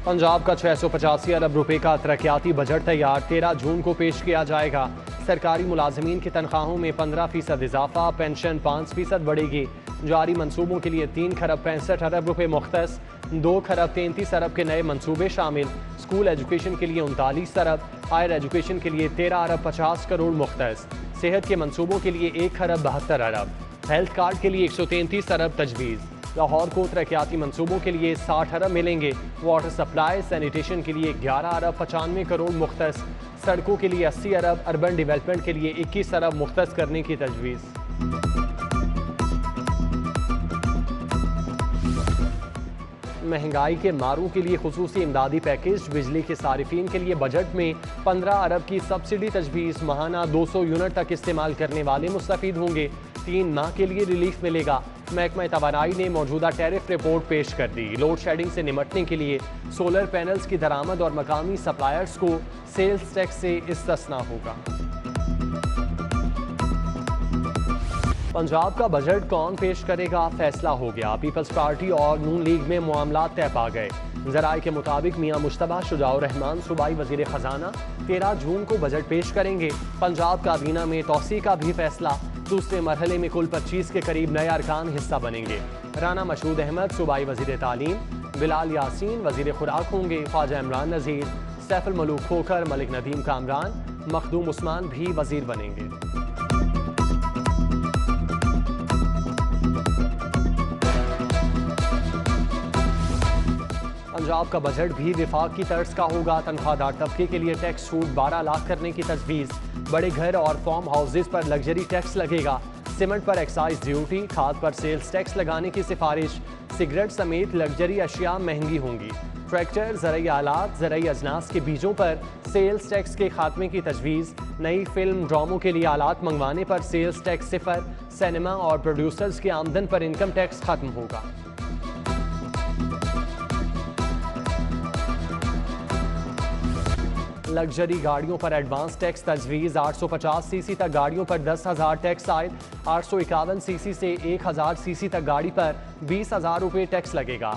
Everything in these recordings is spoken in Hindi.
पंजाब का 685 अरब रुपए का तरक्याती बजट तैयार 13 जून को पेश किया जाएगा। सरकारी मुलाजमीन की तनख्वाहों में 15% इजाफा, पेंशन 5% बढ़ेगी। जारी मंसूबों के लिए 3 खरब 65 अरब रुपए मुख्तस, 2 खरब 33 अरब के नए मंसूबे शामिल। स्कूल एजुकेशन के लिए 39 अरब, हायर एजुकेशन के लिए 13 अरब 50 करोड़ मुख्तस। सेहत के मंसूबों के लिए 1 खरब 72 अरब। हेल्थ कार्ड के लिए 133 अरब तजवीज़। लाहौर को तरक्याती मंसूबों के लिए 60 अरब मिलेंगे। वाटर सप्लाई सैनिटेशन के लिए 11 अरब 95 करोड़ मुख्तस। सड़कों के लिए 80 अरब, अर्बन डेवलपमेंट के लिए 21 अरब मुख्तस करने की तजवीज़। महंगाई के मारों के लिए खुसूसी इमदादी पैकेज। बिजली के सारिफीन के लिए बजट में 15 अरब की सब्सिडी तजवीज़। माहाना 200 यूनिट तक इस्तेमाल करने वाले मुस्तफीद होंगे। 3 माह के लिए रिलीफ मिलेगा। महकमा तवानाई ने मौजूदा टैरिफ रिपोर्ट पेश कर दी। लोड शेडिंग से निमटने के लिए सोलर पैनल्स की दरामद और मकामी सप्लायर्स को सेल्स टैक्स से इस्तिस्ना होगा। पंजाब का बजट कौन पेश करेगा, फैसला हो गया। पीपल्स पार्टी और नून लीग में मामला तय पा गए। जराए के मुताबिक मियां मुश्तबा शुजाउर रहमान सूबाई वजीर खजाना 13 जून को बजट पेश करेंगे। पंजाब काबीना में तौसी का भी फैसला। दूसरे मरहले में कुल 25 के करीब नए अरकान हिस्सा बनेंगे। राना मशहूद अहमद सूबाई वजीर तालीम, बिलाल यासीन वजीर खुराक होंगे। ख्वाजा इमरान नज़ीर, सैफुल मलूक खोखर, मलिक नदीम कामरान, मखदूम उस्मान भी वजीर बनेंगे। पंजाब का बजट भी विफाक की तर्ज का होगा। तनख्वाहदार तबके के लिए टैक्स छूट 12 लाख करने की तजवीज़। बड़े घर और फार्म हाउसेज पर लग्जरी टैक्स लगेगा। सीमेंट पर एक्साइज ड्यूटी, खाद पर सेल्स टैक्स लगाने की सिफारिश। सिगरेट समेत लग्जरी अशिया महंगी होंगी। ट्रैक्टर, ज़रई आलात, ज़रई अजनास के बीजों पर सेल्स टैक्स के खात्मे की तजवीज़। नई फिल्म ड्रामों के लिए आलात मंगवाने पर सेल्स टैक्स 0। सिनेमा और प्रोड्यूसर्स की आमदन पर इनकम टैक्स खत्म होगा। लग्जरी गाड़ियों पर एडवांस टैक्स तजवीज़। 850 सीसी तक गाड़ियों पर 10,000 टैक्स आयद। 851 सीसी से 1000 सीसी तक गाड़ी पर 20,000 रुपये टैक्स लगेगा।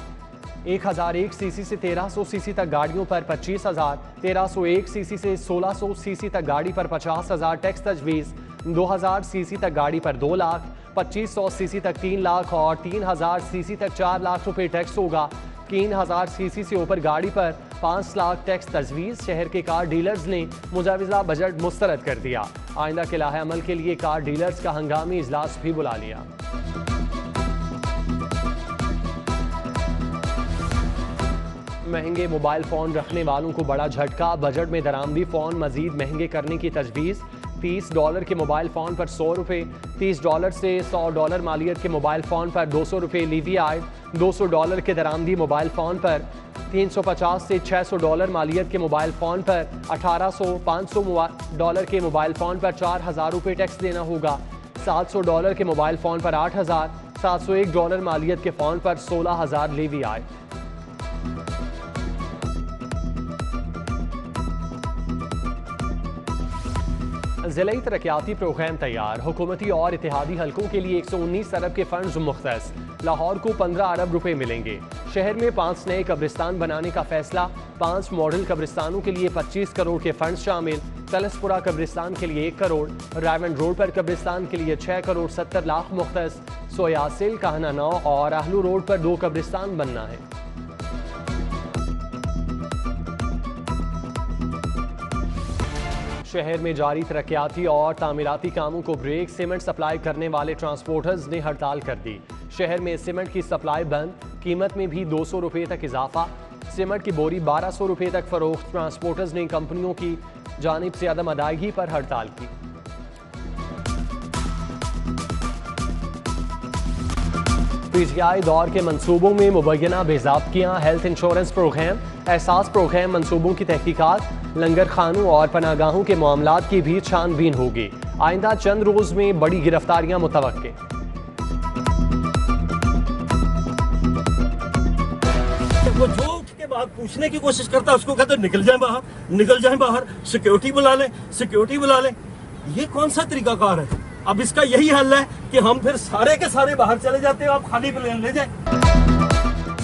1001 सीसी से 1300 सीसी तक गाड़ियों पर 25,000। 1301 सीसी से 1600 सीसी तक गाड़ी पर 50,000 टैक्स तजवीज़। 2000 सीसी तक गाड़ी पर 2 लाख, 2500 सीसी तक 3 लाख और 3000 सीसी तक 4 लाख रुपये टैक्स होगा। 3000 सीसी से ऊपर गाड़ी पर 5 लाख टैक्स तजवीज़। शहर के कार डीलर्स ने मुजाविजा बजट मुस्तरद कर दिया। आइंदा के लाहे अमल के लिए कार डीलर्स का हंगामी इजलास भी बुला लिया। महंगे मोबाइल फ़ोन रखने वालों को बड़ा झटका। बजट में दरामदी फ़ोन मजीद महंगे करने की तजवीज़। $30 के मोबाइल फ़ोन पर $100, $30 से $100 मालियत के मोबाइल फ़ोन पर $200 लीवी आयद। $200 के दरामदी मोबाइल फ़ोन पर 350 से $600 मालियत के मोबाइल फ़ोन पर $1800, $500 के मोबाइल फ़ोन पर $4,000 टैक्स देना होगा। $700 के मोबाइल फ़ोन पर $8,000, $701 मालियत के फ़ोन पर $16,000 लीवी आयद। ज़िले तरक्याती प्रोग्राम तैयार। हुकूमती और इत्तेहादी हलकों के लिए 119 अरब के फंड्स मुख्तस। लाहौर को 15 अरब रुपए मिलेंगे। शहर में 5 नए कब्रिस्तान बनाने का फैसला। 5 मॉडल कब्रिस्तानों के लिए 25 करोड़ के फंड शामिल। तलसपुरा कब्रिस्तान के लिए 1 करोड़। रायमंड रोड पर कब्रिस्तान के लिए 6 करोड़ 70 लाख मुख्तस। सोयासिल, कहना 9 और आहलू रोड पर 2 कब्रिस्तान बनना है। शहर में जारी तरक्याती और तामीराती कामों को ब्रेक। सीमेंट सप्लाई करने वाले ट्रांसपोर्टर्स ने हड़ताल कर दी। शहर में सीमेंट की सप्लाई बंद। कीमत में भी 200 रुपये तक इजाफा। सीमेंट की बोरी 1200 रुपये तक फरोख्त। ट्रांसपोर्टर्स ने कंपनियों की जानिब से अदम अदायगी पर हड़ताल की। पीजीआई दौर के मंसूबों में मुबैना बेज़ाब्तियाँ। हेल्थ इंश्योरेंस प्रोग्राम, एहसास प्रोग्राम मंसूबों की तहकीकात। लंगर खानों और पनागाहों के मामलात की भी छानबीन होगी। आइंदा चंद रोज में बड़ी गिरफ्तारियां मुतवक्के। वो जो उसके बाद पूछने की कोशिश करता है उसको कहते निकल जाए बाहर, निकल जाए बाहर, सिक्योरिटी बुला लें, सिक्योरिटी बुला लें। ये कौन सा तरीकाकार है? अब इसका यही हल है कि हम फिर सारे के सारे बाहर चले जाते हैं, आप खाली प्लेन ले जाए।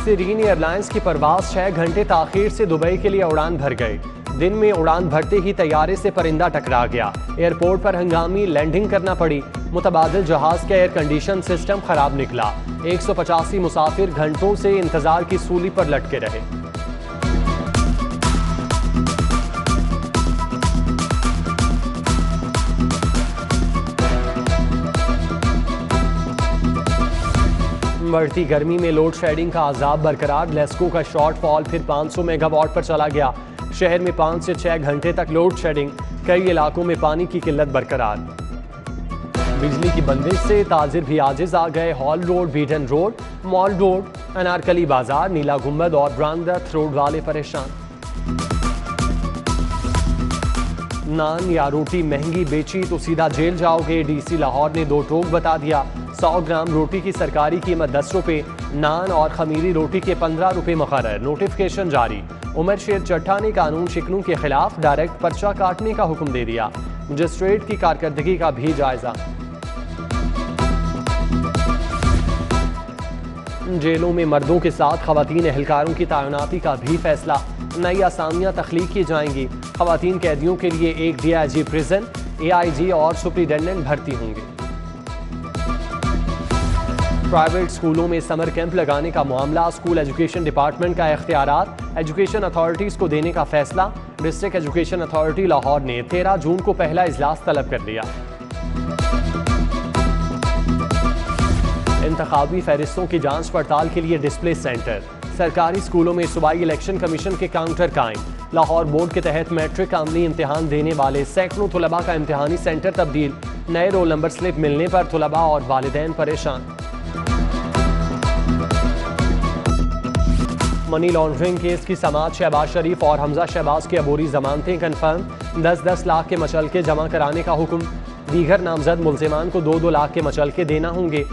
सीरीन एयरलाइंस की परवाज 6 घंटे ताखीर से दुबई के लिए उड़ान भर गई। दिन में उड़ान भरते ही तैयारे से परिंदा टकरा गया। एयरपोर्ट पर हंगामी लैंडिंग करना पड़ी। मुतबादिल जहाज का एयर कंडीशन सिस्टम खराब निकला। 185 मुसाफिर घंटों से इंतजार की सूली पर लटके रहे। बढ़ती गर्मी में लोड शेडिंग का अजाब बरकरार। लेस्को का शॉर्टफॉल फिर 500 मेगावाट पर चला गया। शहर में 5 से 6 घंटे तक लोड शेडिंग। कई इलाकों में पानी की किल्लत बरकरार। बिजली की बंदिश से ताजिर भी आजिज आ गए। Hall road, Beadon road, mall road, Anarkali बाजार, नीला गुंबद और ब्रांडथ रोड वाले परेशान। नान या रोटी महंगी बेची तो सीधा जेल जाओगे। डीसी लाहौर ने 2 टोक बता दिया। 100 ग्राम रोटी की सरकारी कीमत 10 रुपए, नान और खमीरी रोटी के 15 रुपए मुकर्रर। नोटिफिकेशन जारी। उमर शेर चट्टा ने कानून शिकनों के खिलाफ डायरेक्ट पर्चा काटने का हुक्म दे दिया। मजिस्ट्रेट की कारकर्दगी का भी जायजा। जेलों में मर्दों के साथ खवातीन एहलकारों की तैनाती का भी फैसला। नई असामियां तख्लीक की जाएंगी। खवातीन कैदियों के लिए एक DIG प्रिजन, AIG और सुप्रिटेंडेंट भर्ती होंगे। प्राइवेट स्कूलों में समर कैंप लगाने का मामला। स्कूल एजुकेशन डिपार्टमेंट का इख्तियारात एजुकेशन अथॉरिटीज को देने का फैसला। डिस्ट्रिक्ट एजुकेशन अथॉरिटी लाहौर ने 13 जून को पहला इजलास तलब कर लिया। इंतखाबी फहरिस्तों की जांच पड़ताल के लिए डिस्प्ले सेंटर। सरकारी स्कूलों में सूबाई इलेक्शन कमीशन के काउंटर कायम। लाहौर बोर्ड के तहत मैट्रिक आमली इम्तिहान देने वाले सैकड़ों तुलबा का इम्तिहानी सेंटर तब्दील। नए रोल नंबर स्लिप मिलने पर तुलबा और वालिदैन परेशान। मनी लॉन्ड्रिंग केस की समाअत। शहबाज शरीफ और हमजा शहबाज की अबूरी जमानतें कन्फर्म। 10-10 लाख के मचलके जमा कराने का हुक्म। दीगर नामजद मुल्जिमान को 2-2 लाख के मचलके देना होंगे।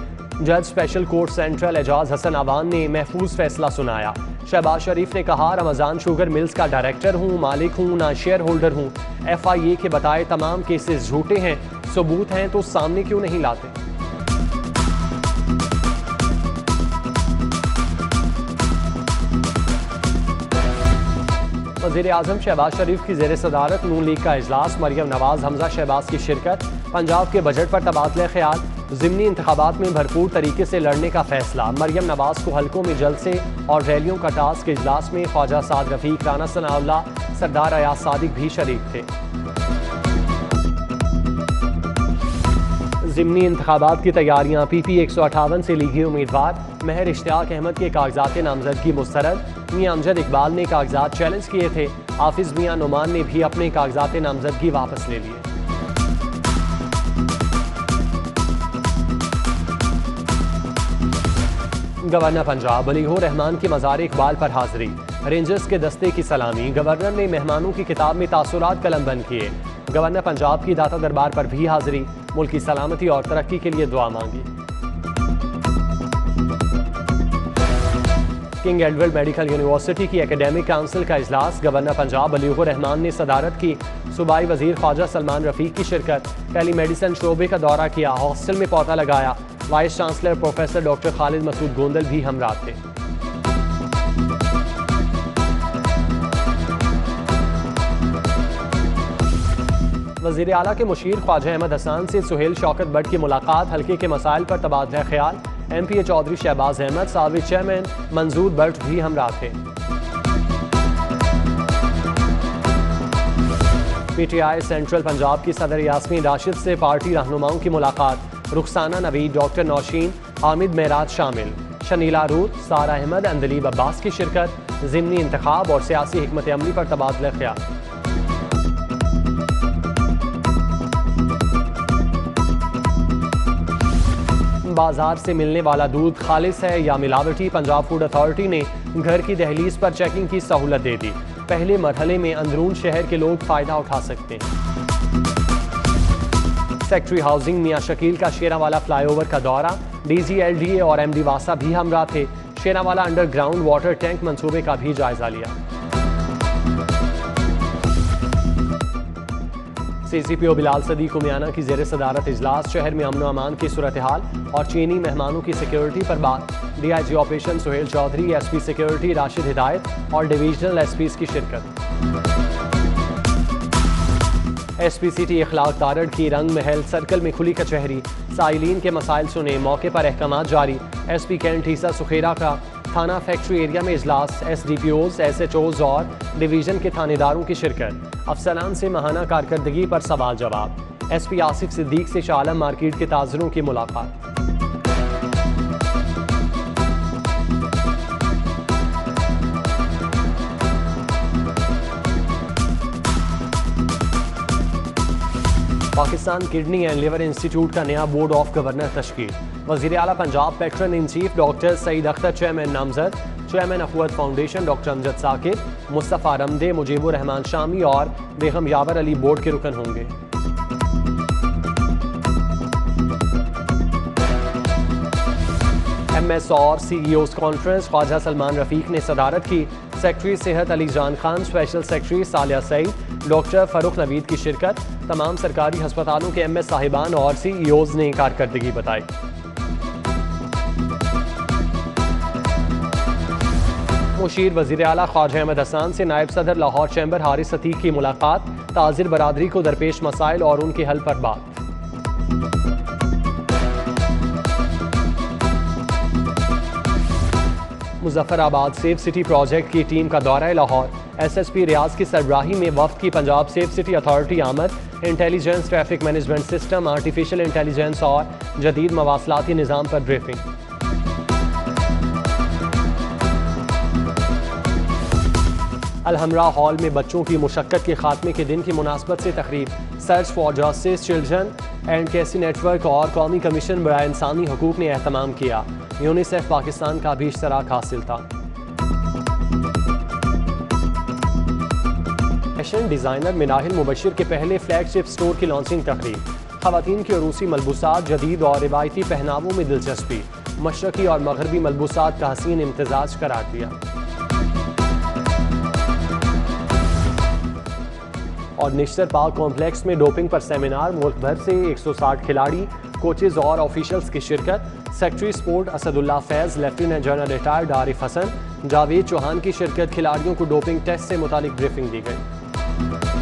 जज special court central Ejaz Hasan Awan ने महफूज फैसला सुनाया। शहबाज शरीफ ने कहा, रमजान शुगर मिल्स का डायरेक्टर हूँ, मालिक हूँ, ना शेयर होल्डर हूँ। FIA के बताए तमाम केसेस झूठे हैं। सबूत हैं तो सामने क्यों नहीं लाते। वज़ीर-ए-आज़म शहबाज शरीफ की ज़ेर सदारत नून लीग का इजलास। मरियम नवाज, हमजा शहबाज की शिरकत। पंजाब के बजट पर तबादले ख्याल। ज़िमनी इंतखाबात में भरपूर तरीके से लड़ने का फैसला। मरियम नवाज को हल्कों में जलसे और रैलियों का टास्क। इजलास में ख्वाजा साद रफीक, राना सनाउल्लाह, सरदार अयाज सादिक भी शरीक थे। ज़िमनी इंतखाबात की तैयारियां। PP 158 से लीगी उम्मीदवार। महर इश्तियाक अहमद के कागजात नामजदगी मुस्तरद। मियां अमजद इकबाल ने कागजात चैलेंज किए थे। हाफिज मियां नुमान ने भी अपने कागजात नामजदगी वापस ले लिए। गवर्नर पंजाब वलीहुर रहमान की मज़ार इकबाल पर हाजिरी। रेंजर्स के दस्ते की सलामी। गवर्नर ने मेहमानों की किताब में तासुरात कलम बंद किए। गवर्नर पंजाब की दाता दरबार पर भी हाजिरी। मुल्क की सलामती और तरक्की के लिए दुआ मांगी। किंग एडवर्ड मेडिकल यूनिवर्सिटी की एकेडमिक काउंसिल का इजलास। गवर्नर पंजाब वलीहुर रहमान ने सदारत की। सूबाई वजीर ख्वाजा सलमान रफीक की शिरकत। टेली मेडिसिन शोबे का दौरा किया। हॉस्टल में पौधा लगाया। Vice chancellor professor doctor Khalid Masood Gondal भी हमराह थे। वज़ीर आला के मुशीर ख्वाजा अहमद हसन से सुहेल शौकत बट की मुलाकात। हल्के के मसाइल पर तबादला ख्याल। MPA चौधरी शहबाज अहमद, साबिक चेयरमैन मंजूर बट भी हमराह थे। PTI सेंट्रल पंजाब की सदर यास्मीन राशिद से पार्टी रहनुमाओं की मुलाकात। रुखसाना नवीद, डॉक्टर नौशीन, हामिद मेराज शामिल। शनीला रूत, सारा अहमद, अंदलीब अब्बास की शिरकत। ज़िमनी इंतखाब और सियासी हिकमत अमली पर तबादला ख्याल। बाजार से मिलने वाला दूध खालिस है या मिलावटी। पंजाब फूड अथॉरिटी ने घर की दहलीज पर चेकिंग की सहूलत दे दी। पहले मरहले में अंदरून शहर के लोग फायदा उठा सकते हैं। सेक्रेटरी हाउसिंग मियां शकील का शेरावाला फ्लाईओवर का दौरा। DG LDA और MD वासा भी हमराह थे। शेरावाला अंडरग्राउंड वाटर टैंक मंसूबे का भी जायजा लिया। CCPO बिलाल सदीक उमियाना की ज़ेर सदारत इजलास, शहर में अमन अमान की सूरत हाल और चीनी मेहमानों की सिक्योरिटी पर बात। DIG operation Suhail Chaudhry, SP security Rashid Hidayat और डिवीजनल SPs की शिरकत। SP सिटी इखलाक तारड़ की रंग महल सर्कल में खुली कचहरी, साइलिन के मसाइल सुने, मौके पर अहकाम जारी। SP कैंट हीसा सुखेरा का थाना फैक्ट्री एरिया में इजलास, SDPOs, SHOs और डिवीजन के थानेदारों की शिरकत। अफसरान से माहाना कारकर्दगी पर सवाल जवाब। SP आसिफ सिद्दीक से शाह आलम मार्केट के ताजरों की मुलाकात। Pakistan kidney and liver institute का नया बोर्ड ऑफ गवर्नर तश्कील। वज़ीर आला Punjab patron in chief doctor Saeed Akhtar chairman नामजद, chairman Akhuwat foundation doctor Amjad Saqib, Mustafa Ramday, Mujibur Rahman Shami और बेगम यावर अली बोर्ड के रुकन होंगे। MS और CEOs कॉन्फ्रेंस, ख्वाजा सलमान रफीक ने सदारत की। सेक्रेटरी सेहत Ali Jan Khan, special secretary Saliha Saeed, doctor Farrukh Naveed की शिरकत। तमाम सरकारी हस्पतालों के MS साहिबान और CEOs ने कारकर्दगी बताई। मुशीर वज़ीर आला ख्वाजा अहमद हसन से नायब सदर लाहौर चैम्बर हारिस अतीक की मुलाकात, ताजिर बरादरी को दरपेश मसाइल और उनके हल पर बात। मुजफ्फराबाद सेफ सिटी प्रोजेक्ट की टीम का दौरा लाहौर, SSP रियाज की सरबराही में वफ्द की पंजाब सेफ सिटी अथॉरिटी आमद। Intelligence, traffic management system, artificial intelligence और जदीद मवासलाती निज़ाम पर ब्रीफिंग। अलहमरा हॉल में बच्चों की मुशक्कत के खात्मे के दिन की मुनासबत से तकरीब। Search for justice, children and KC network और कौमी कमीशन बराए इंसानी हकूक ने एहतमाम किया। यूनिसेफ पाकिस्तान का भी इश्तराक हासिल था। फैशन डिज़ाइनर मिनाहिल मुबशिर के पहले फ्लैगशिप स्टोर की लॉन्चिंग तकरीब। ख़वातीन के अरूसी मलबूसात, जदीद और रिवायती पहनावों में दिलचस्पी, मशरक़ी और मगरबी मलबूसात का हसीन इम्तिजाज करार दिया। और निश्तर पार्क कॉम्प्लेक्स में डोपिंग पर सेमिनार, मुल्क भर से 160 खिलाड़ी, कोचेज और ऑफिशियल्स की शिरकत। Secretary sport Asadullah Faiz, lieutenant general retired Arif Hasan, Javed Chauhan की शिरकत। खिलाड़ियों को डोपिंग टेस्ट से मुतालिक ब्रीफिंग दी गई।